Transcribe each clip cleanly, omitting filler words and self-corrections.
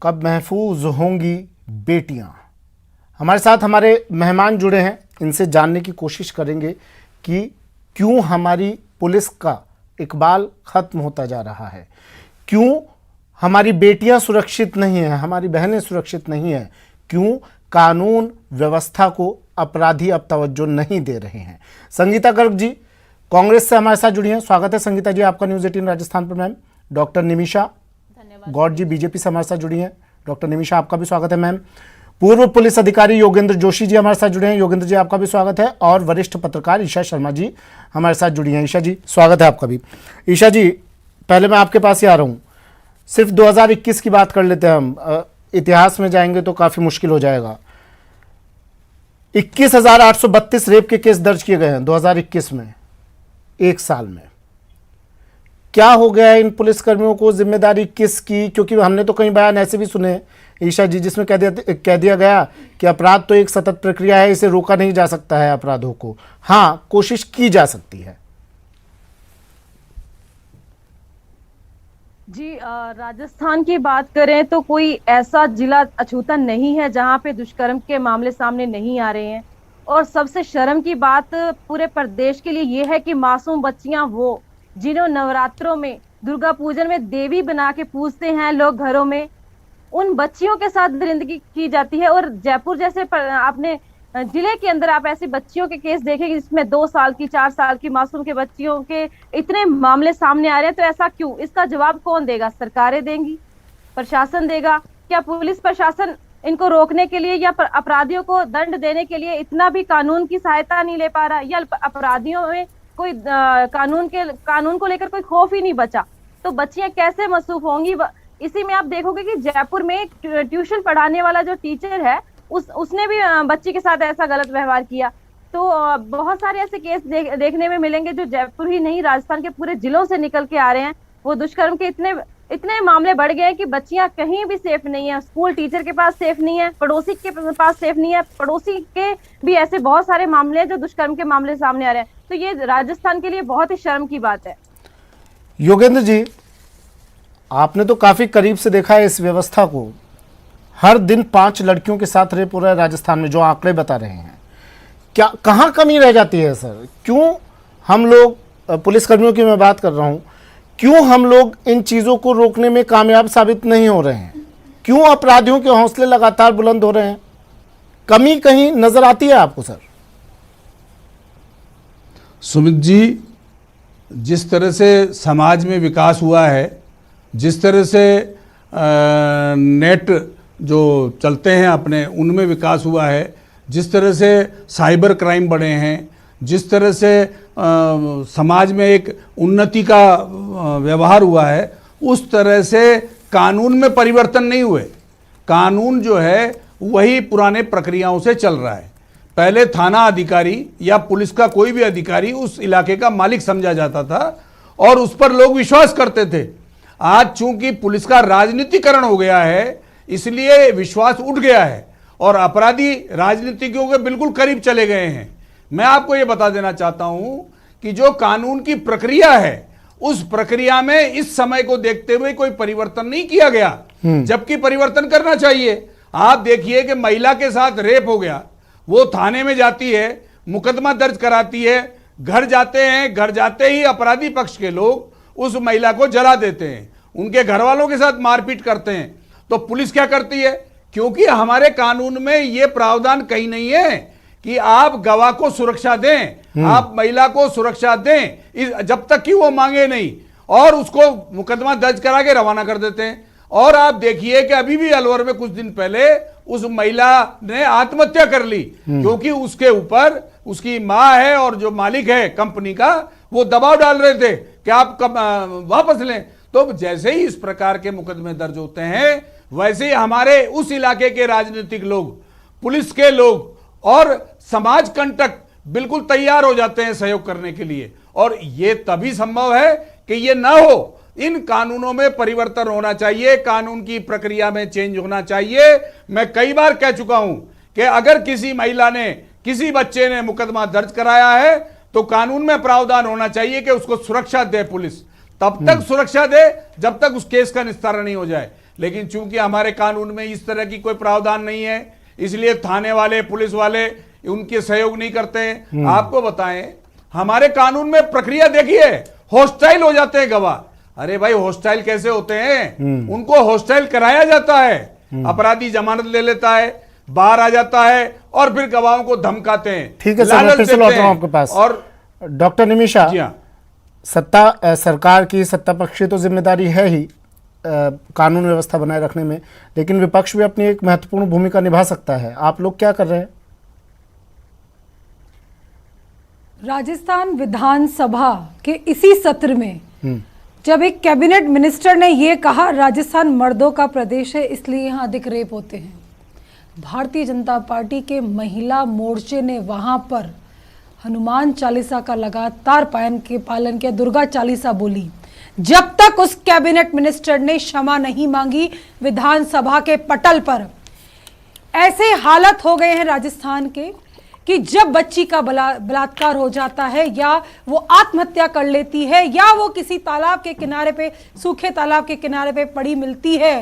कब महफूज होंगी बेटियां। हमारे साथ हमारे मेहमान जुड़े हैं, इनसे जानने की कोशिश करेंगे कि क्यों हमारी पुलिस का इकबाल खत्म होता जा रहा है, क्यों हमारी बेटियां सुरक्षित नहीं हैं, हमारी बहनें सुरक्षित नहीं हैं, क्यों कानून व्यवस्था को अपराधी अब तवज्जो नहीं दे रहे हैं। संगीता गर्ग जी कांग्रेस से हमारे साथ जुड़ी हैं। स्वागत है संगीता जी आपका न्यूज़ 18 राजस्थान पर। मैम डॉक्टर निमिषा गौड़ जी बीजेपी से हमारे साथ जुड़ी हैं। डॉक्टर निमिषा आपका भी स्वागत है। मैम पूर्व पुलिस अधिकारी योगेंद्र जोशी जी हमारे साथ जुड़े हैं। योगेंद्र जी आपका भी स्वागत है। और वरिष्ठ पत्रकार ईशा शर्मा जी हमारे साथ जुड़ी हैं। ईशा जी स्वागत है आपका भी। ईशा जी पहले मैं आपके पास ही आ रहा हूँ, सिर्फ 2021 की बात कर लेते हैं हम, इतिहास में जाएंगे तो काफ़ी मुश्किल हो जाएगा। 21,832 रेप के केस दर्ज किए गए हैं 2021 में, एक साल में। क्या हो गया है इन पुलिसकर्मियों को, जिम्मेदारी किसकी? क्योंकि हमने तो कई बयान ऐसे भी सुने ईशा जी जिसमें कह दिया गया कि अपराध तो एक सतत प्रक्रिया है, इसे रोका नहीं जा सकता है अपराधों को, हाँ कोशिश की जा सकती है। जी राजस्थान की बात करें तो कोई ऐसा जिला अछूता नहीं है जहां पे दुष्कर्म के मामले सामने नहीं आ रहे हैं। और सबसे शर्म की बात पूरे प्रदेश के लिए ये है कि मासूम बच्चियां वो जिन्होंने नवरात्रों में दुर्गा पूजन में देवी बना के पूजते हैं लोग घरों में, उन बच्चियों के साथ दरिंदगी की जाती है। और जयपुर जैसे आपने जिले के अंदर आप ऐसी बच्चियों के केस देखेंगे जिसमें 2 साल की 4 साल की मासूम के बच्चियों के इतने मामले सामने आ रहे हैं। तो ऐसा क्यों? इसका जवाब कौन देगा? सरकारें देंगी, प्रशासन देगा? क्या पुलिस प्रशासन इनको रोकने के लिए या अपराधियों को दंड देने के लिए इतना भी कानून की सहायता नहीं ले पा रहा, या अपराधियों में कोई कानून को लेकर कोई खौफ ही नहीं बचा? तो बच्चियां कैसे मसरूफ होंगी? इसी में आप देखोगे कि जयपुर में ट्यूशन पढ़ाने वाला जो टीचर है उसने भी बच्ची के साथ ऐसा गलत व्यवहार किया। तो बहुत सारे ऐसे केस देखने में मिलेंगे जो जयपुर ही नहीं राजस्थान के पूरे जिलों से निकल के आ रहे हैं। वो दुष्कर्म के इतने मामले बढ़ गए हैं कि बच्चियां कहीं भी सेफ नहीं है, स्कूल टीचर के पास सेफ नहीं है, पड़ोसी के पास सेफ नहीं है, पड़ोसी के भी ऐसे बहुत सारे मामले हैं जो दुष्कर्म के मामले सामने आ रहे हैं। तो ये राजस्थान के लिए बहुत ही शर्म की बात है। योगेंद्र जी आपने तो काफी करीब से देखा है इस व्यवस्था को, हर दिन 5 लड़कियों के साथ रेप हो रहा है राजस्थान में, जो आंकड़े बता रहे हैं। क्या कहाँ कमी रह जाती है सर? क्यों हम लोग, पुलिसकर्मियों की मैं बात कर रहा हूँ, क्यों हम लोग इन चीज़ों को रोकने में कामयाब साबित नहीं हो रहे हैं? क्यों अपराधियों के हौसले लगातार बुलंद हो रहे हैं? कमी कहीं नजर आती है आपको सर? सुमित जी, जिस तरह से समाज में विकास हुआ है, जिस तरह से नेट जो चलते हैं अपने उनमें विकास हुआ है, जिस तरह से साइबर क्राइम बढ़े हैं, जिस तरह से समाज में एक उन्नति का व्यवहार हुआ है, उस तरह से कानून में परिवर्तन नहीं हुए। कानून जो है वही पुराने प्रक्रियाओं से चल रहा है। पहले थाना अधिकारी या पुलिस का कोई भी अधिकारी उस इलाके का मालिक समझा जाता था और उस पर लोग विश्वास करते थे। आज चूंकि पुलिस का राजनीतिकरण हो गया है इसलिए विश्वास उठ गया है और अपराधी राजनीतिज्ञों के बिल्कुल करीब चले गए हैं। मैं आपको यह बता देना चाहता हूं कि जो कानून की प्रक्रिया है उस प्रक्रिया में इस समय को देखते हुए कोई परिवर्तन नहीं किया गया, जबकि परिवर्तन करना चाहिए। आप देखिए कि महिला के साथ रेप हो गया, वो थाने में जाती है, मुकदमा दर्ज कराती है, घर जाते हैं, घर जाते ही अपराधी पक्ष के लोग उस महिला को जला देते हैं, उनके घर वालों के साथ मारपीट करते हैं। तो पुलिस क्या करती है? क्योंकि हमारे कानून में यह प्रावधान कहीं नहीं है कि आप गवाह को सुरक्षा दें, आप महिला को सुरक्षा दें जब तक कि वो मांगे नहीं, और उसको मुकदमा दर्ज करा के रवाना कर देते हैं। और आप देखिए कि अभी भी अलवर में कुछ दिन पहले उस महिला ने आत्महत्या कर ली क्योंकि उसके ऊपर उसकी मां है और जो मालिक है कंपनी का वो दबाव डाल रहे थे कि आप कब वापस लें। तो जैसे ही इस प्रकार के मुकदमे दर्ज होते हैं वैसे ही हमारे उस इलाके के राजनीतिक लोग, पुलिस के लोग और समाज कंटक बिल्कुल तैयार हो जाते हैं सहयोग करने के लिए। और ये तभी संभव है कि ये ना हो, इन कानूनों में परिवर्तन होना चाहिए, कानून की प्रक्रिया में चेंज होना चाहिए। मैं कई बार कह चुका हूं कि अगर किसी महिला ने, किसी बच्चे ने मुकदमा दर्ज कराया है तो कानून में प्रावधान होना चाहिए कि उसको सुरक्षा दे पुलिस, तब तक सुरक्षा दे जब तक उस केस का निस्तारण नहीं हो जाए। लेकिन चूंकि हमारे कानून में इस तरह की कोई प्रावधान नहीं है, इसलिए थाने वाले, पुलिस वाले उनके सहयोग नहीं करते हैं। आपको बताएं, हमारे कानून में प्रक्रिया देखिए, हॉस्टाइल हो जाते हैं गवाह। अरे भाई, हॉस्टाइल कैसे होते हैं? उनको हॉस्टाइल कराया जाता है, अपराधी जमानत ले लेता है, बाहर आ जाता है और फिर गवाहों को धमकाते हैं। ठीक है सर, मैं फिर से लौट रहा हूं आपके पास। और डॉक्टर निमिषा, जी हाँ, सरकार की, सत्ता पक्ष की तो जिम्मेदारी है ही कानून व्यवस्था बनाए रखने में, लेकिन विपक्ष भी अपनी एक महत्वपूर्ण भूमिका निभा सकता है। आप लोग क्या कर रहे हैं? राजस्थान विधानसभा के इसी सत्र में जब एक कैबिनेट मिनिस्टर ने ये कहा राजस्थान मर्दों का प्रदेश है इसलिए यहाँ अधिक रेप होते हैं, भारतीय जनता पार्टी के महिला मोर्चे ने वहां पर हनुमान चालीसा का लगातार पालन किया, दुर्गा चालीसा बोली, जब तक उस कैबिनेट मिनिस्टर ने क्षमा नहीं मांगी विधानसभा के पटल पर। ऐसे हालत हो गए हैं राजस्थान के कि जब बच्ची का बलात्कार हो जाता है या वो आत्महत्या कर लेती है या वो किसी तालाब के किनारे पे, सूखे तालाब के किनारे पे पड़ी मिलती है,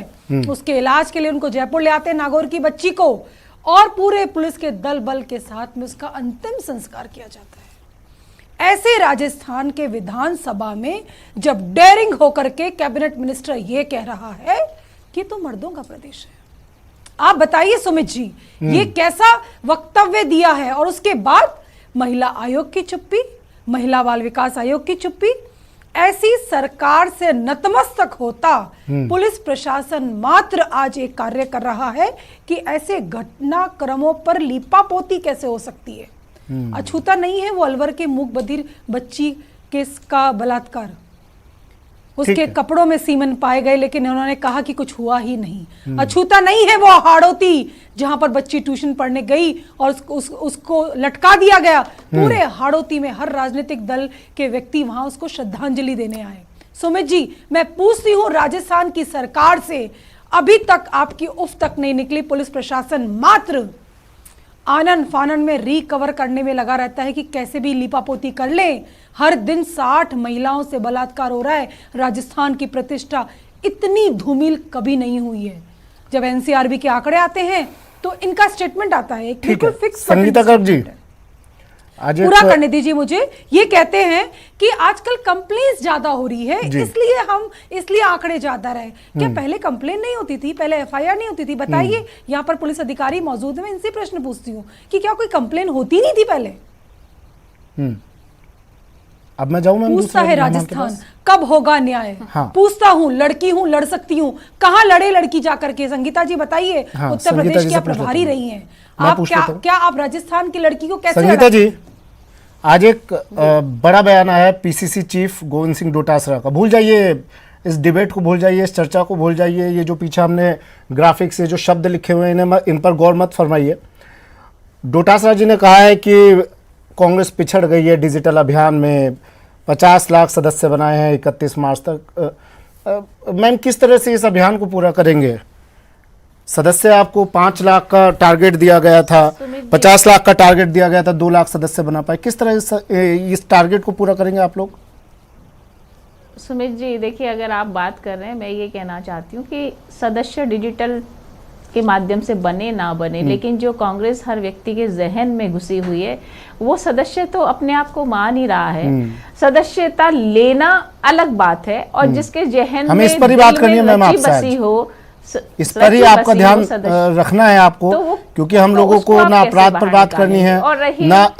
उसके इलाज के लिए उनको जयपुर ले आते हैं, नागौर की बच्ची को, और पूरे पुलिस के दल बल के साथ में उसका अंतिम संस्कार किया जाता है। ऐसे राजस्थान के विधानसभा में जब डेयरिंग होकर के कैबिनेट मिनिस्टर ये कह रहा है कि तो मर्दों का प्रदेश है, आप बताइए सुमित जी, ये कैसा वक्तव्य दिया है? और उसके बाद महिला आयोग की चुप्पी, महिला बाल विकास आयोग की चुप्पी। ऐसी सरकार से नतमस्तक होता पुलिस प्रशासन मात्र आज एक कार्य कर रहा है कि ऐसे घटनाक्रमों पर लीपापोती कैसे हो सकती है। अछूता नहीं है वो अलवर के मूक बधिर बच्ची का बलात्कार, उसके कपड़ों में सीमन पाए गए लेकिन उन्होंने कहा कि कुछ हुआ ही नहीं। अछूता नहीं है वो हाड़ौती जहां पर बच्ची ट्यूशन पढ़ने गई और उसको लटका दिया गया। पूरे हाड़ौती में हर राजनीतिक दल के व्यक्ति वहां उसको श्रद्धांजलि देने आए। सुमित जी, मैं पूछती हूं राजस्थान की सरकार से, अभी तक आपकी उफ तक नहीं निकली, पुलिस प्रशासन मात्र आनन फानन में रिकवर करने में लगा रहता है कि कैसे भी लीपापोती कर ले। हर दिन 60 महिलाओं से बलात्कार हो रहा है। राजस्थान की प्रतिष्ठा इतनी धूमिल कभी नहीं हुई है। जब एनसीआरबी के आंकड़े आते हैं तो इनका स्टेटमेंट आता है, एक बिल्कुल फिक्स। संगीता गर्ग जी, आज पूरा करने दीजिए मुझे। ये कहते हैं कि आजकल कंप्लेंट्स ज्यादा हो रही है, इसलिए आंकड़े ज्यादा रहे। क्या पहले कंप्लेन नहीं होती थी? पहले एफआईआर नहीं होती थी? बताइए, यहाँ पर पुलिस अधिकारी मौजूद है, मैं इनसे प्रश्न पूछती हूँ कि क्या कोई कंप्लेन होती नहीं थी पहले? अब मैं जाऊं, पूछता है राजस्थान कब होगा न्याय। हाँ। पूछता हूँ, लड़की हूँ, लड़ सकती हूँ, कहाँ लड़े लड़की जाकर के? संगीता जी बताइए। हाँ, उत्तर प्रदेश की आप प्रभारी रही हैं, आप क्या आप राजस्थान की लड़की को कैसे? संगीता जी, आज एक बड़ा बयान आया है पीसीसी चीफ गोविंद सिंह डोटासरा का। भूल जाइए इस डिबेट को, भूल जाइए इस चर्चा को, भूल जाइए ये जो पीछे हमने ग्राफिक से जो शब्द लिखे हुए हैं इन पर गौर मत फरमाइए। डोटासरा जी ने कहा है कि कांग्रेस पिछड़ गई है डिजिटल अभियान में, 50 लाख सदस्य बनाए हैं 31 मार्च तक। मैम, किस तरह से इस अभियान को पूरा करेंगे? सदस्य आपको 5 लाख का टारगेट दिया गया था, 50 लाख का टारगेट दिया गया था, 2 लाख सदस्य बना पाए। किस तरह इस टारगेट को पूरा करेंगे आप लोग? सुमित जी, देखिए, अगर आप बात कर रहे हैं, मैं ये कहना चाहती हूँ कि सदस्य डिजिटल के माध्यम से बने ना बने, लेकिन जो कांग्रेस हर व्यक्ति के जहन में घुसी हुई है, वो सदस्य तो अपने आप को मान ही रहा है। सदस्यता लेना अलग बात है, और जिसके जहन में इस पर ही बात करनी है मैम आपसे, हो, इस पर ही आपका ध्यान रखना है आपको, तो क्योंकि हम लोगों को ना अपराध पर बात करनी है,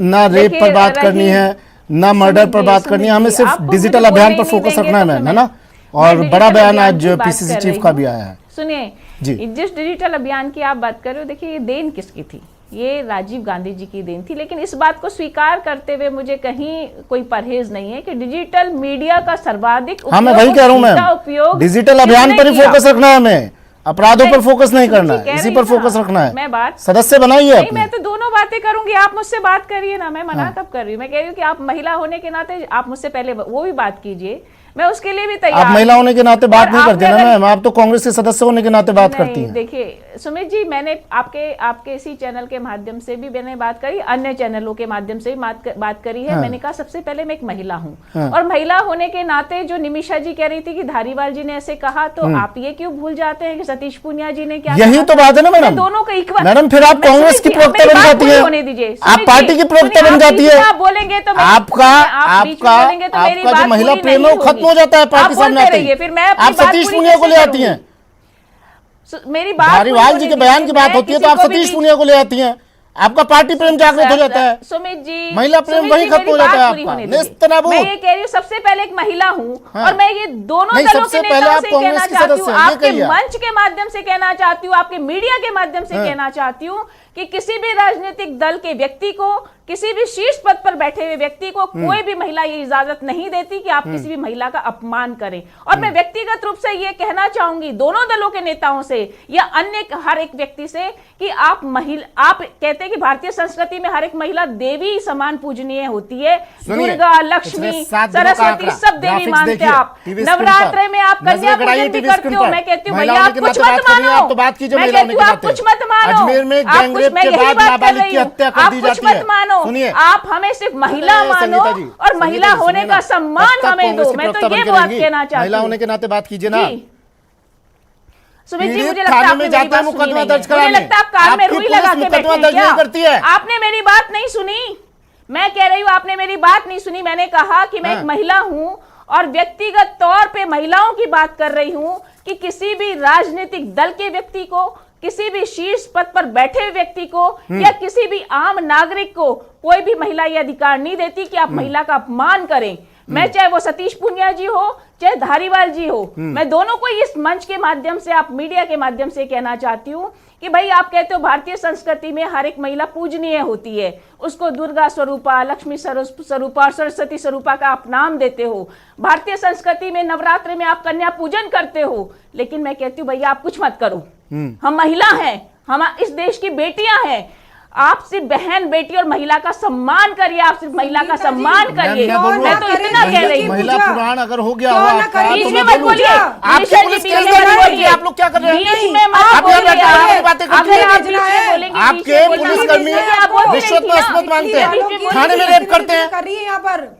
ना रेप पर बात करनी है, ना मर्डर पर बात करनी है, हमें सिर्फ डिजिटल अभियान पर फोकस रखना है मैम, है ना? और बड़ा बयान आज पीसीसी चीफ का भी आया है। सुनिए, जिस डिजिटल अभियान की आप बात कर रहे हो, देखिए ये देन किसकी थी? ये राजीव गांधी जी की देन थी। लेकिन इस बात को स्वीकार करते हुए मुझे कहीं कोई परहेज नहीं है कि डिजिटल मीडिया का सर्वाधिक हाँ, मैं वही कह रहा हूँ मैम, डिजिटल अभियान पर ही फोकस रखना है हमें, अपराधों पर फोकस नहीं करना है, इसी पर फोकस रखना है। मैं बात सदस्य बनाइए, मैं तो दोनों दोनों बातें करूंगी। आप मुझसे बात करिए ना, मैं मना तब कर रही हूँ। मैं कह रही हूँ कि आप महिला होने के नाते आप मुझसे पहले वो भी बात कीजिए, मैं उसके लिए भी तैयार। आप महिला होने के नाते बात और नहीं करते आपने ना अगर- मैम, आप तो कांग्रेस के सदस्य होने के नाते बात करती नहीं, हैं। देखिए सुमित जी, मैंने आपके इसी चैनल के माध्यम से भी मैंने बात करी, अन्य चैनलों के माध्यम से भी बात करी है। हाँ। मैंने कहा सबसे पहले मैं एक महिला हूँ, हाँ। और महिला होने के नाते जो निमिषा जी कह रही थी कि धारीवाल जी ने ऐसे कहा, तो आप ये क्यों भूल जाते हैं कि सतीश पूनिया जी ने क्या यही कहा तो था? बात है ना मैं मैडम। दोनों को इक्वल। मैडम फिर आप मैं कांग्रेस सुमित की जी, प्रवक्ता मेरी बन बात जाती पूरी है। होने दीजिए। आप सुमित पार्टी जी, की प्रवक्ता सुनिए, बन आप जाती बीच है। में आप बोलेंगे तो मैं- आपका आप बीच में बोलेंगे तो मेरी आपका जो बात महिला पूरी प्रेम है नहीं वो खत्म होगी। हो जाता है आप पार्टी सामने बोलते आते रहिए, फिर मैं ही। अपनी आप बात सतीश पूरी पूनिया को कैसे ले आती करूंगी? हैं। मेरी बात धारीवाल पूरी जी के होने बयान की दीजिए, बात मैं होती है तो किसी आप को भी सतीश बीच- पूनिया को ले आती हैं। आपका पार्टी प्रेम जागृत हो जाता है। सुमित जी, महिला प्रेम सुमित वहीं जी, खत्म मेरी हो जाता है बात पूरी आपका। होने दीजिए। नेस्तनाबूत। मैं ये कह रही हूँ, सबसे पहले एक महिला हूँ, हाँ। और मैं ये दोनों नहीं, दलों सबसे के पहले नेताओं आप से कहना कांग्रेस की चाहती हूँ, सदस्य हैं, ये आपके कहिए आप। मंच के माध्यम से कहना चाहती हूँ, आपके मीडिया के माध्यम से हाँ। कहना चाहती हूँ कि किसी भी राजनीतिक दल के व्यक्ति को, किसी भी शीर्ष पद पर बैठे हुए व्यक्ति को कोई भी महिला ये इजाजत नहीं देती कि आप किसी भी महिला का अपमान करें। और मैं व्यक्तिगत रूप से ये कहना चाहूंगी दोनों दलों के नेताओं से या अन्य हर एक व्यक्ति से कि आप कहते हैं कि भारतीय संस्कृति में हर एक महिला देवी समान पूजनीय होती है। सुनिए, दुर्गा, लक्ष्मी, पिछले 7 दिनों का सरस्वती आंकड़ा, सब देवी ग्राफिक्स मानते देखिए, आप। टीवी स्क्रीन नवरात्र पर। में आप नजर कन्या गड़ाइए पूजन भी टीवी करते स्क्रीन हो। पर। मैं कहती हूँ महिला भैया होने आप के कुछ नाते मत बात कर रही हैं, मानो। आप तो बात कीजिए मैं महिला कहती होने हूँ के आप नाते। कुछ मत मानो। अजमेर में आप गैंगरेप मैं के यही बाद बात कर नाबालिग रही की हूँ। हत्या कर आप दी कुछ जाती है। मत मानो। सुनिए। आप हमें सिर्फ महिला अरे, मानो संगीता जी, और महिला संगीता जी, होने सुनिए का ना। सम्मान तब तक हमें कांग्रेस दो। की मैं तो प्रवक्ता ये बन के बात रहेंगी। कहना चाहती महिला हूँ। होने के नाते बात कीजिए ना। जी। सुमित जी, पीड़ित मुझे लगता है थाने आपने में मेरी जाते बात हैं सुनी मुकदमा नहीं दर्ज है। कराने। मुझे लगता है आप कान में आपकी रुई पुलिस लगा के बैठे मुकदमा हैं दर्ज क्या? नहीं करती है। आपने मेरी बात नहीं सुनी। मैं कह रही हूँ आपने मेरी बात नहीं सुनी। मैंने कहा कि मैं हाँ। एक महिला हूँ और व्यक्तिगत तौर पे महिलाओं की बात कर रही हूँ कि किसी भी राजनीतिक दल के व्यक्ति को, किसी भी शीर्ष पद पर बैठे हुए व्यक्ति को या किसी भी आम नागरिक को कोई भी महिला ये अधिकार नहीं देती कि आप महिला का अपमान करें। मैं चाहे वो सतीश पूनिया जी हो चाहे धारीवाल जी हो, मैं दोनों को इस मंच के माध्यम से, आप मीडिया के माध्यम से कहना चाहती हूँ कि भाई आप कहते हो भारतीय संस्कृति में हर एक महिला पूजनीय होती है, उसको दुर्गा स्वरूपा, लक्ष्मी स्वरूपा और सरस्वती स्वरूपा का आप नाम देते हो। भारतीय संस्कृति में नवरात्र में आप कन्या पूजन करते हो, लेकिन मैं कहती हूँ भैया आप कुछ मत करो। हम महिला हैं, हम इस देश की बेटियां हैं। आप सिर्फ बहन, बेटी और महिला का सम्मान करिए। आप सिर्फ महिला का सम्मान करिए। मैं बोल रहा मैं हूँ, तो इतना कह रही हूँ। महिला पुराण अगर हो गया क्यों हो ना आपका, करिए? तो बीच मैं में मत बोलूं। बोलिए। आपकी निशा जी, पुलिस बीच केस में दर्ज मत हुई थी, बोलिए। आप लोग क्या कर रहे हैं? बीच में मत आप यहाँ बोलिए। बैठे हैं, बातें करती अगर हैं। आप बीच में बोलेंगे, बीच आपके में बोलना पुलिसकर्मी नहीं है, आप बोल रही रिश्वत थी में ना। अस्मत मानते हैं, बीच में थाने में रेप करते हैं। कर रही है यहाँ पर।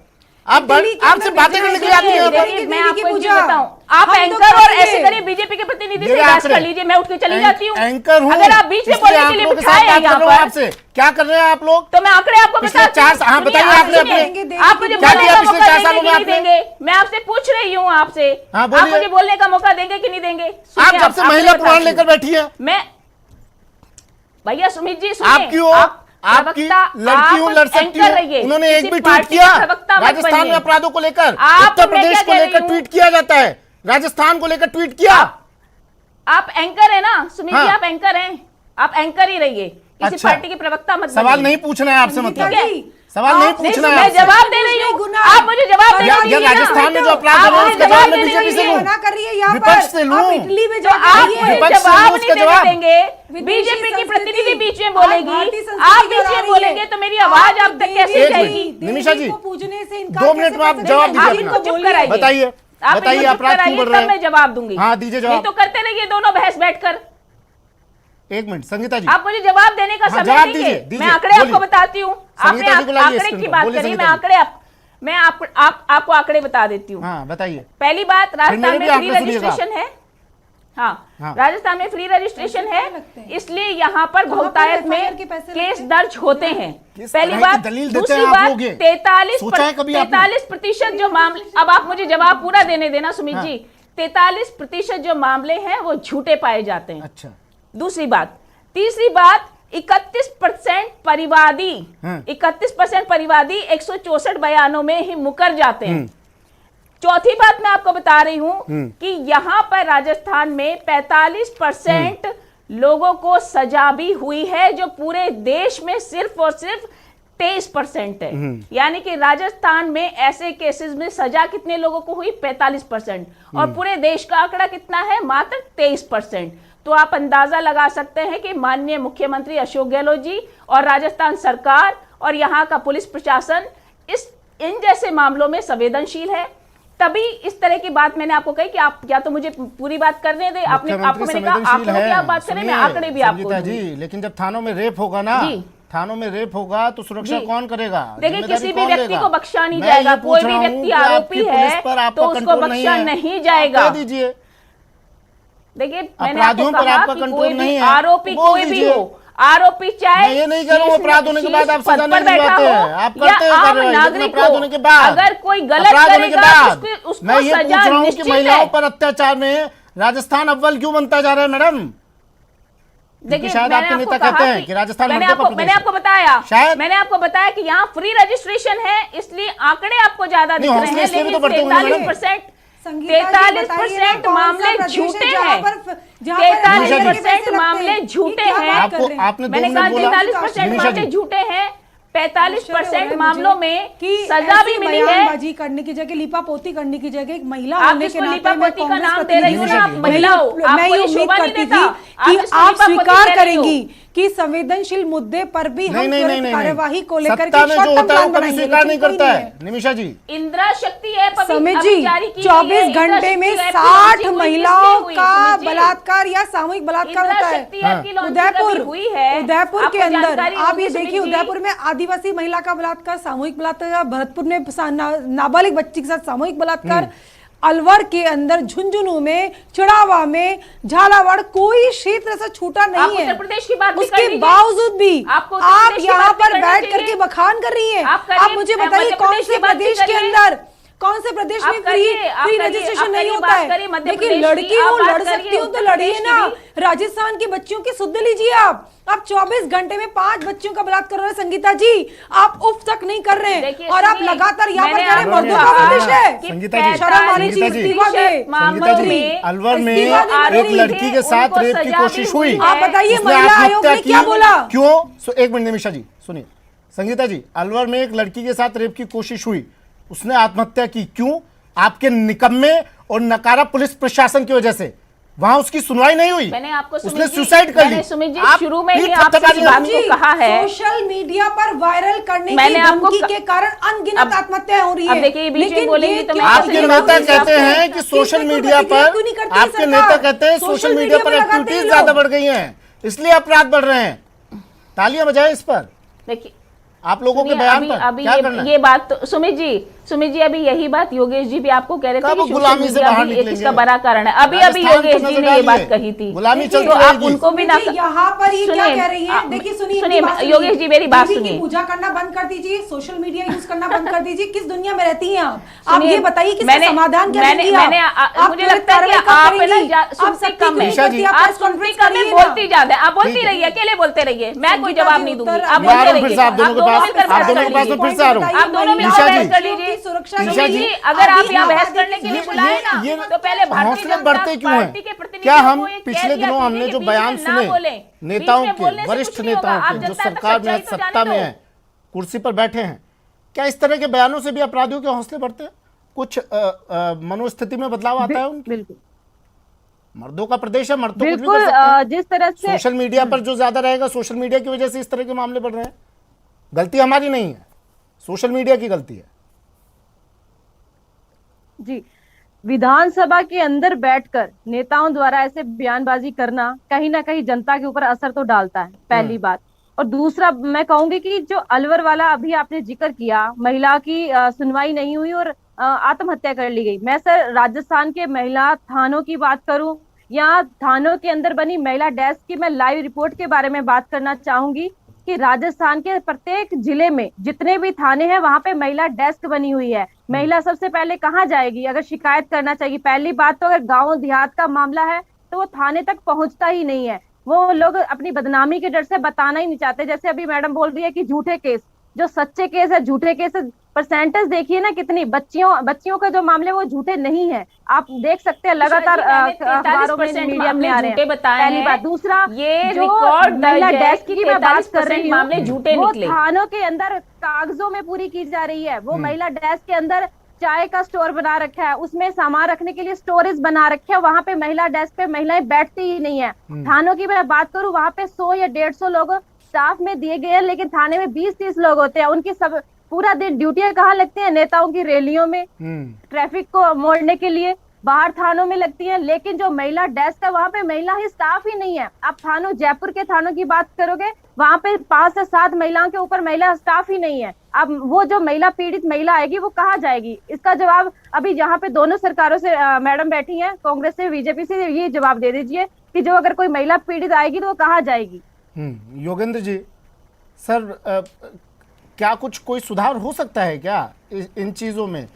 आप आपसे बातें करने के लिए आती हैं। देखिए, मैं आपको एक चीज पूजा। बताऊं, आप हम तो एंकर और करेंगे। ऐसे करिए, बीजेपी के प्रतिनिधि से मेरे बहस आंकड़े। कर लीजिए, मैं उठ के चली जाती हूँ। एंकर हूँ, अगर आप बीच में इसलिए बोलने के लिए आंकड़ों के बिठाए साथ हैं बात यहाँ कर रहा हूँ पर, आपसे। क्या कर रहे हैं आप लोग? तो मैं आंकड़े आपको पिछले बताती हूँ। 4 हाँ, सुनिए, बताइए आप आपने सुनिए। अपने आप मुझे क्या बोलने किया का पिछले मौका 4 देंगे सालों कि में नहीं आपने? देंगे? मैं आपसे पूछ रही हूँ आपसे, हाँ, आप बोलिए। मुझे बोलने का मौका देंगे कि नहीं देंगे? आप सुनिए, जब से आपको महिला बताती पुराण हूँ। लेकर बैठी है, मैं भैया सुमित जी सुनिए, आपकी हो, आपकी लड़की हूँ, लड़ सकती एंकर रहिए। हूँ। उन्होंने एक किसी भी ट्वीट पार्टी किया का प्रवक्ता मत राजस्थान बनिए। में अपराधों को लेकर, आप उत्तर मैं प्रदेश क्या को कह लेकर रही ट्वीट किया जाता है, राजस्थान को लेकर ट्वीट किया। आप एंकर है ना सुमित जी, हाँ। आप एंकर हैं, आप एंकर ही रहिए, किसी अच्छा। पार्टी के प्रवक्ता मत सवाल बनिए। नहीं पूछना है आपसे, मतलब ठीक है? सवाल नहीं नहीं, पूछना है मैं आपसे। जवाब दे रही हूँ, आप मुझे जवाब देने या दीजिए ना। राजस्थान में जो अपराध आप हो रहे हैं मुझे उसका जवाब जवाब मैं देने बीजेपी से दीजिए। लूं, मना कर रही है यहाँ विपक्ष पर। से लूं। आप इटली में तो जाके आप रहिए। मुझे विपक्ष से जवाब लूं, नहीं उसका देने जवाब। देंगे, विदेशी बीजेपी की संस्कृति प्रतिनिधि बीच में आज बोलेगी, भारतीय आप संस्कृति बीच और आ में रही बोलेंगे है। तो मेरी आवाज आप तक कैसे एक जाएगी? मिनट, निमिषा जी, को पूजने से इनकार 2 मिनट में आप कैसे कर जवाब सकते हैं? दीजिए आप अपना। इनको चुप कराइए। बताइए, आप बताइए, इनको चुप अपराध क्यों कराइए, बढ़ रहे तब मैं हैं? जवाब दूंगी। हाँ, दीजिए जवाब। नहीं तो करते रहिए दोनों बहस बैठकर। एक मिनट, संगीता जी, आप मुझे जवाब देने का हाँ, समय जवाब दीजिए। दीजिए, मैं दीजिए, आंकड़े आपको बोलिए। बताती हूँ। आपने संगीता जी को लाइए आंकड़े स्क्रीन की पर। बात बोलिए करी, मैं संगीता जी। मैं आपको आंकड़े बता देती हूँ। हाँ, बताइए। पहली बात, मेरे राजस्थान भी में फ्री आंकड़े सुनिएगा। रजिस्ट्रेशन है। हाँ, हाँ। राजस्थान में फ्री रजिस्ट्रेशन कैसे लगते है, हैं? इसलिए यहाँ पर कहाँ पर बहुतायत में FIR के पैसे लगते केस हैं? दर्ज होते हैं। किस पहली तरह की बात। दलील देते दूसरी हैं आप बात, लोग ये? सोचा है कभी आपने? 43% जो मामले, अब आप मुझे जवाब पूरा देने देना सुमित हाँ। जी, 43% जो मामले हैं वो झूठे पाए जाते हैं। अच्छा, दूसरी बात। तीसरी बात, 31% परिवादी, हाँ। 31% परिवादी 164 बयानों में ही मुकर जाते हैं। चौथी बात मैं आपको बता रही हूं कि यहां पर राजस्थान में 45% लोगों को सजा भी हुई है, जो पूरे देश में सिर्फ और सिर्फ 23% है। यानी कि राजस्थान में ऐसे केसेस में सजा कितने लोगों को हुई? 45%। और पूरे देश का आंकड़ा कितना है? मात्र 23%। तो आप अंदाजा लगा सकते हैं कि माननीय मुख्यमंत्री अशोक गहलोत जी और राजस्थान सरकार और यहाँ का पुलिस प्रशासन इन जैसे मामलों में संवेदनशील है। तभी इस तरह की बात मैंने आपको कही कि आप या तो मुझे पूरी बात करने दें, आपको मैंने कहा आंकड़ों की आप बात करें, मैं आंकड़े भी आपको जी। लेकिन जब थानों में रेप होगा ना, थानों में रेप होगा तो सुरक्षा कौन करेगा? देखिए, किसी भी व्यक्ति को बख्शा नहीं जाएगा। कोई भी व्यक्ति आरोपी है तो उसको बख्शा नहीं जाएगा। दीजिए, देखिए मैंने आपको कहा कि कोई भी आरोपी कोई भी हो, आरोपी चाहे ये नहीं करूँ अपराध होने के बाद आप सजा नहीं दिलवाते हैं, आप करते हैं आम नागरिक अपराध होने के बाद, अगर कोई गलत करेगा उसको मैं ये पूछ सजा रहा हूँ कि निश्चित महिलाओं है। पर अत्याचार में राजस्थान अव्वल क्यों बनता जा रहा है मैडम? देखिए, शायद आपके नेता कहते हैं कि राजस्थान मैंने आपको बताया, शायद मैंने आपको बताया कि यहाँ फ्री रजिस्ट्रेशन है, इसलिए आंकड़े आपको ज्यादा दिख रहे हैं, लेकिन 43% मामले झूठे हैं। 43% मामले झूठे हैं। आपने मैंने कहा 43% मामले झूठे हैं, 45% मामलों में सजा भी मिली है। बाजी करने की जगह लिपा पोती करने की जगह एक महिला आप होने के जिसको नाते लिपा मैं पोती का कांग्रेस नाम दे रही हो ना, आप प्रतिनिधि महिला हो, मैं आपको ये ये उम्मीद शोभा नहीं करती देता। थी कि जिसको आप लिपा पोती स्वीकार कह रही हो। करेंगी कि संवेदनशील मुद्दे पर भी हम त्वरित कार्यवाही को लेकर सत्ता में जो होता है वो कभी स्वीकार नहीं करता है। निमिषा जी, इंदिरा शक्ति है समित जी, 24 घंटे में 60 महिलाओं का बलात्कार या सामूहिक बलात्कार होता है। उदयपुर के अंदर आप ये देखिए, उदयपुर में आदिवासी महिला का बलात्कार, सामूहिक बलात्कार, भरतपुर में नाबालिग बच्ची के साथ सामूहिक बलात्कार, अलवर के अंदर, झुंझुनू में, चिड़ावा में, झालावाड़, कोई क्षेत्र ऐसा छूटा नहीं है। उत्तर प्रदेश की बात उसके बावजूद भी आप यहाँ पर बैठ करके बखान कर रही हैं। आप मुझे बताइए कौन से प्रदेश के अंदर, कौन से प्रदेश में फ्री रजिस्ट्रेशन नहीं होता है? देखिए, लड़की हो, लड़ सकती हो तो लड़िए ना। राजस्थान की बच्चियों की सुध लीजिए। आप 24 घंटे में 5 बच्चियों का बलात्कार कर रहे हैं। संगीता जी, आप उफ तक नहीं कर रहे हैं और आप लगातार यहाँ पर कह रहे हैं मर्दों का प्रदेश है। संगीता जी, शर्म वाली चीज, इस्तीफा दे। संगीता जी, अलवर में एक लड़की के साथ रेप की कोशिश हुई, आप बताइए महिला आयोग ने क्या बोला? क्यों? एक मिनट निमिषा जी सुनिए। संगीता जी, अलवर में एक लड़की के साथ रेप की कोशिश हुई, उसने आत्महत्या की, क्यों? आपके निकम्मे और नकारा पुलिस प्रशासन की वजह से। वहां उसकी सुनवाई नहीं हुई, मैंने आपको उसने सुसाइड कर ली। सुमित जी, शुरू में ही आपसे इस बात को कहा है, सोशल मीडिया पर वायरल करने की धमकी के कारण अनगिनत आत्महत्याएं हो रही है। अब देखिए, बीच में बोलेंगी तो मैं आपके नेता कहते हैं कि सोशल मीडिया पर, आपके नेता कहते हैं सोशल मीडिया पर एक्टिविटीज ज्यादा बढ़ गई हैं, इसलिए अपराध बढ़ रहे हैं। तालियां बजाएं इस पर। देखिए, आप लोगों के बयान पर अभी क्या करना है? ये बात तो सुमित जी अभी यही बात योगेश जी भी आपको कह रहे थे कि गुलामी से बाहर एक इसका बड़ा कारण है। अभी योगेश जी ने ये बात कही थी, गुलामी तो आप उनको भी ना यहाँ पर ये क्या कह रही है? देखिए, सुनिए योगेश जी, मेरी बात सुनिए। पूजा करना बंद कर दीजिए, सोशल मीडिया यूज करना बंद कर दीजिए। किस दुनिया में रहती हैं आप ये बताइए कि समाधान क्या है? मुझे लगता है कि आप सुनते कम है, आप सुनते कम है, बोलती ज्यादा है। आप बोलती रहिए, अकेले बोलते रहिए, मैं कोई जवाब नहीं दूंगी। आप बोलते रहिए, आप दोनों मिलकर बहस कर लीजिए। सुमित जी, अगर आप यहाँ बहस करने के लिए बुलाए ना, तो पहले हौसले बढ़ते क्यों हैं? क्या हम पिछले दिनों हमने जो बयान सुने नेताओं के, वरिष्ठ नेताओं के, जो सरकार में, सत्ता में है, कुर्सी पर बैठे हैं, क्या इस तरह के बयानों से भी अपराधियों के हौसले बढ़ते हैं? कुछ मनोस्थिति में बदलाव आता है उनकी? बिल्कुल, मर्दों का प्रदेश है, मर्द तो कुछ भी बिल्कुल। कर सकते हैं। जिस तरह से सोशल मीडिया पर जो ज्यादा रहेगा, सोशल मीडिया की वजह से इस तरह के मामले बढ़ रहे हैं। गलती हमारी नहीं है, सोशल मीडिया की गलती है। जी, विधानसभा के अंदर बैठकर नेताओं द्वारा ऐसे बयानबाजी करना कहीं ना कहीं जनता के ऊपर असर तो डालता है, पहली बात। और दूसरा, मैं कहूंगी कि जो अलवर वाला अभी आपने जिक्र किया, महिला की सुनवाई नहीं हुई और आत्महत्या कर ली गई। मैं सर राजस्थान के महिला थानों की बात करूं या थानों के अंदर बनी महिला डेस्क की मैं लाइव रिपोर्ट के बारे में बात करना चाहूंगी कि राजस्थान के प्रत्येक जिले में जितने भी थाने हैं वहां पे महिला डेस्क बनी हुई है। महिला सबसे पहले कहाँ जाएगी अगर शिकायत करना चाहिए? पहली बात तो अगर गांव देहात का मामला है तो वो थाने तक पहुंचता ही नहीं है। वो लोग अपनी बदनामी के डर से बताना ही नहीं चाहते। जैसे अभी मैडम बोल रही है कि झूठे केस, जो सच्चे केस है, झूठे केस परसेंटेज देखिए ना कितनी बच्चियों का जो मामले वो झूठे नहीं है। आप देख सकते हैं लगातार अखबारों में, मीडिया में आ रहे हैं। पहली बात। दूसरा, ये रिकॉर्ड महिला डेस्क की मैं बात कर रही मामले झूठे हूँ, वो निकले। थानों के अंदर कागजों में पूरी की जा रही है। वो महिला डेस्क के अंदर चाय का स्टोर बना रखा है, उसमें सामान रखने के लिए स्टोरेज बना रखे है, वहां पे महिला डेस्क पे महिलाएं बैठती ही नहीं है। थानों की मैं बात करूं, वहां पे 100 या 150 लोग स्टाफ में दिए गए हैं, लेकिन थाने में 20-30 लोग होते हैं। उनकी सब पूरा दिन ड्यूटियां कहाँ लगती हैं? नेताओं की रैलियों में, ट्रैफिक को मोड़ने के लिए बाहर थानों में लगती हैं। लेकिन जो महिला डेस्क है वहां पे महिला ही स्टाफ ही नहीं है। आप थानों, जयपुर के थानों की बात करोगे, वहां पे 5 से 7 महिलाओं के ऊपर महिला स्टाफ ही नहीं है। अब वो जो महिला, पीड़ित महिला आएगी वो कहाँ जाएगी? इसका जवाब अभी यहाँ पे दोनों सरकारों से मैडम बैठी हैं, कांग्रेस से, बीजेपी से, ये जवाब दे दीजिए कि जो अगर कोई महिला पीड़ित आएगी तो वो कहाँ जाएगी? योगेंद्र जी, सर क्या कुछ कोई सुधार हो सकता है क्या इन चीज़ों में?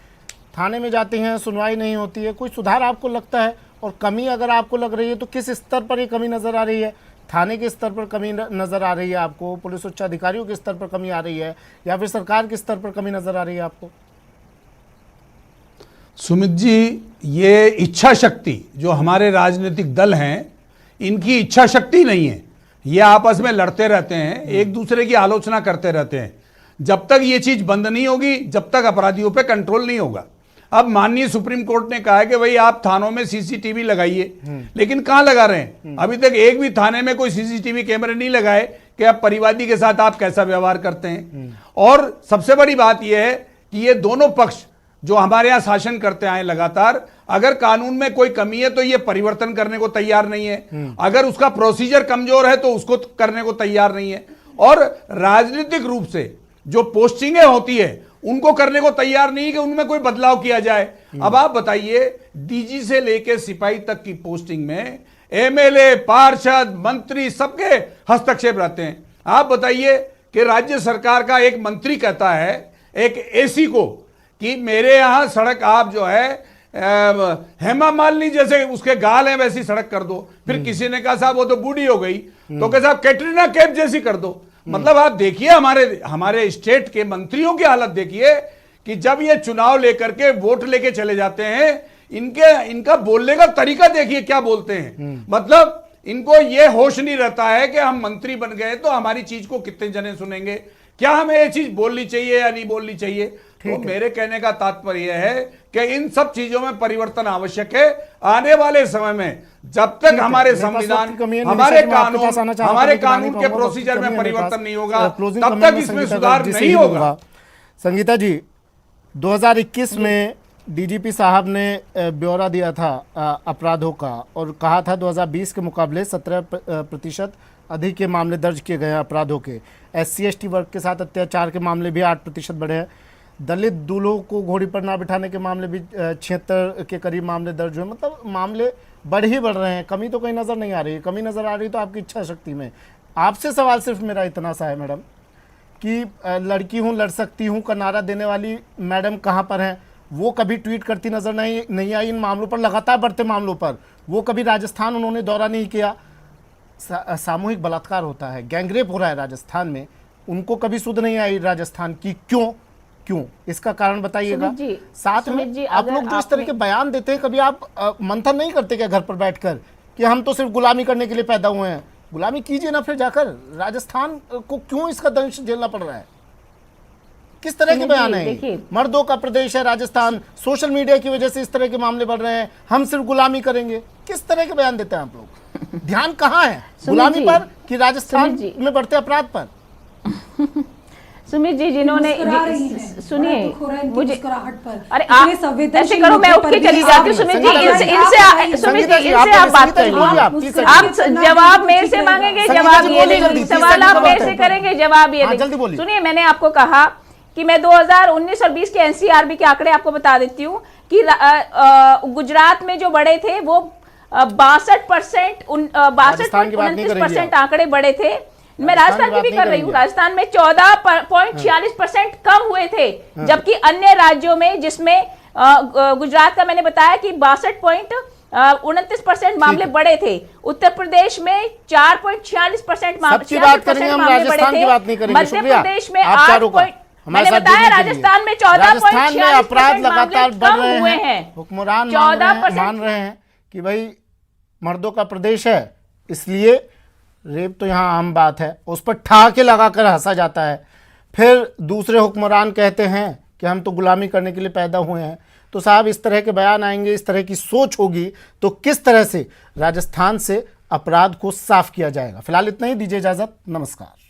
थाने में जाते हैं, सुनवाई नहीं होती है, कोई सुधार आपको लगता है? और कमी अगर आपको लग रही है तो किस स्तर पर ये कमी नज़र आ रही है? थाने के स्तर पर कमी नज़र आ रही है आपको, पुलिस उच्च अधिकारियों के स्तर पर कमी आ रही है, या फिर सरकार के स्तर पर कमी नज़र आ रही है आपको? सुमित जी, ये इच्छा शक्ति जो हमारे राजनीतिक दल हैं, इनकी इच्छा शक्ति नहीं है। ये आपस में लड़ते रहते हैं, एक दूसरे की आलोचना करते रहते हैं। जब तक ये चीज बंद नहीं होगी, जब तक अपराधियों पे कंट्रोल नहीं होगा। अब माननीय सुप्रीम कोर्ट ने कहा है कि भाई आप थानों में सीसीटीवी लगाइए, लेकिन कहां लगा रहे हैं? अभी तक एक भी थाने में कोई सीसीटीवी कैमरे नहीं लगाए कि आप परिवादी के साथ आप कैसा व्यवहार करते हैं। और सबसे बड़ी बात यह है कि ये दोनों पक्ष जो हमारे यहां शासन करते आए लगातार, अगर कानून में कोई कमी है तो ये परिवर्तन करने को तैयार नहीं है, अगर उसका प्रोसीजर कमजोर है तो उसको करने को तैयार नहीं है, और राजनीतिक रूप से जो पोस्टिंगें होती है उनको करने को तैयार नहीं कि उनमें कोई बदलाव किया जाए। अब आप बताइए, डीजी से लेकर सिपाही तक की पोस्टिंग में एमएलए, पार्षद, मंत्री सबके हस्तक्षेप रहते हैं। आप बताइए कि राज्य सरकार का एक मंत्री कहता है एक एसी को कि मेरे यहां सड़क आप जो है हेमा मालिनी जैसे उसके गाल हैं वैसी सड़क कर दो। फिर किसी ने कहा साहब वो तो बूढ़ी हो गई, तो कहा साहब कैटरीना कैफ जैसी कर दो। मतलब आप देखिए हमारे स्टेट के मंत्रियों की हालत देखिए कि जब ये चुनाव लेकर के वोट लेके चले जाते हैं, इनका बोलने का तरीका देखिए क्या बोलते हैं। मतलब इनको ये होश नहीं रहता है कि हम मंत्री बन गए तो हमारी चीज को कितने जने सुनेंगे, क्या हमें ये चीज बोलनी चाहिए या नहीं बोलनी चाहिए। तो मेरे कहने का तात्पर्य यह है कि इन सब चीजों में परिवर्तन आवश्यक है। आने वाले समय में जब तक हमारे संविधान, हमारे कानून के प्रोसीजर में परिवर्तन नहीं होगा, तब तक इसमें सुधार नहीं होगा। संगीता जी, 2021 में डीजीपी साहब ने ब्यौरा दिया था अपराधों का, और कहा था 2020 के मुकाबले 17% अधिक के मामले दर्ज किए गए हैं अपराधों के। SC/ST वर्ग के साथ अत्याचार के मामले भी 8% बढ़े हैं। दलित दूल्हों को घोड़ी पर ना बिठाने के मामले भी 76 के करीब मामले दर्ज हुए। मतलब मामले बढ़ ही बढ़ रहे हैं, कमी तो कहीं नज़र नहीं आ रही है। कमी नज़र आ रही तो आपकी इच्छा शक्ति में। आपसे सवाल सिर्फ मेरा इतना सा है मैडम कि लड़की हूँ लड़ सकती हूँ का नारा देने वाली मैडम कहाँ पर हैं? वो कभी ट्वीट करती नज़र नहीं आई इन मामलों पर, लगातार बढ़ते मामलों पर। वो कभी राजस्थान उन्होंने दौरा नहीं किया। सामूहिक बलात्कार होता है, गैंगरेप हो रहा है राजस्थान में, उनको कभी सुध नहीं आई राजस्थान की। क्यों? इसका कारण बताइएगा। साथ में आप लोग जो इस तरह के बयान देते हैं, कभी आप मंथन नहीं करते क्या घर पर बैठकर कि हम तो सिर्फ गुलामी करने के लिए पैदा हुए हैं? गुलामी कीजिए ना फिर जाकर। राजस्थान को क्यों इसका दंश झेलना पड़ रहा है? किस तरह के बयान है? मर्दों का प्रदेश है राजस्थान, सोशल मीडिया की वजह से इस तरह के मामले बढ़ रहे हैं, हम सिर्फ गुलामी करेंगे। किस तरह के बयान देते हैं आप लोग? ध्यान कहाँ है, गुलामी पर कि राजस्थान में बढ़ते अपराध पर? सुमित जी, जिन्होंने सुनिए मुझे, अरे ऐसे आप करो, मैं उठ के चली जाती हूँ। सुमित जी, इनसे आप बात कर लीजिए। आप जवाब मेरे से मांगेंगे, जवाब ये देंगे। सवाल आप मेरे से करेंगे, जवाब ये देंगे। सुनिए, मैंने आपको कहा कि मैं 2019 और 20 के एनसीआरबी के आंकड़े आपको बता देती हूँ कि गुजरात में जो बढ़े थे वो 62%, 29% आंकड़े बढ़े थे। मैं राजस्थान की भी कर रही हूँ। राजस्थान में 14.46% कम हुए थे, जबकि अन्य राज्यों में, जिसमें गुजरात का मैंने बताया कि 62.29% मामले बढ़े थे। उत्तर प्रदेश में 4.46% मामले बढ़े थे। मध्य प्रदेश में 8. मैंने बताया राजस्थान में 14.46% अपराध लगातार बढ़ रहे हुए हैं। हुक्मरान मान रहे हैं कि भाई मर्दों का प्रदेश है, इसलिए रेप तो यहाँ आम बात है, उस पर ठहाके लगाकर हंसा जाता है। फिर दूसरे हुक्मरान कहते हैं कि हम तो गुलामी करने के लिए पैदा हुए हैं। तो साहब इस तरह के बयान आएंगे, इस तरह की सोच होगी तो किस तरह से राजस्थान से अपराध को साफ किया जाएगा। फिलहाल इतना ही, दीजिए इजाजत, नमस्कार।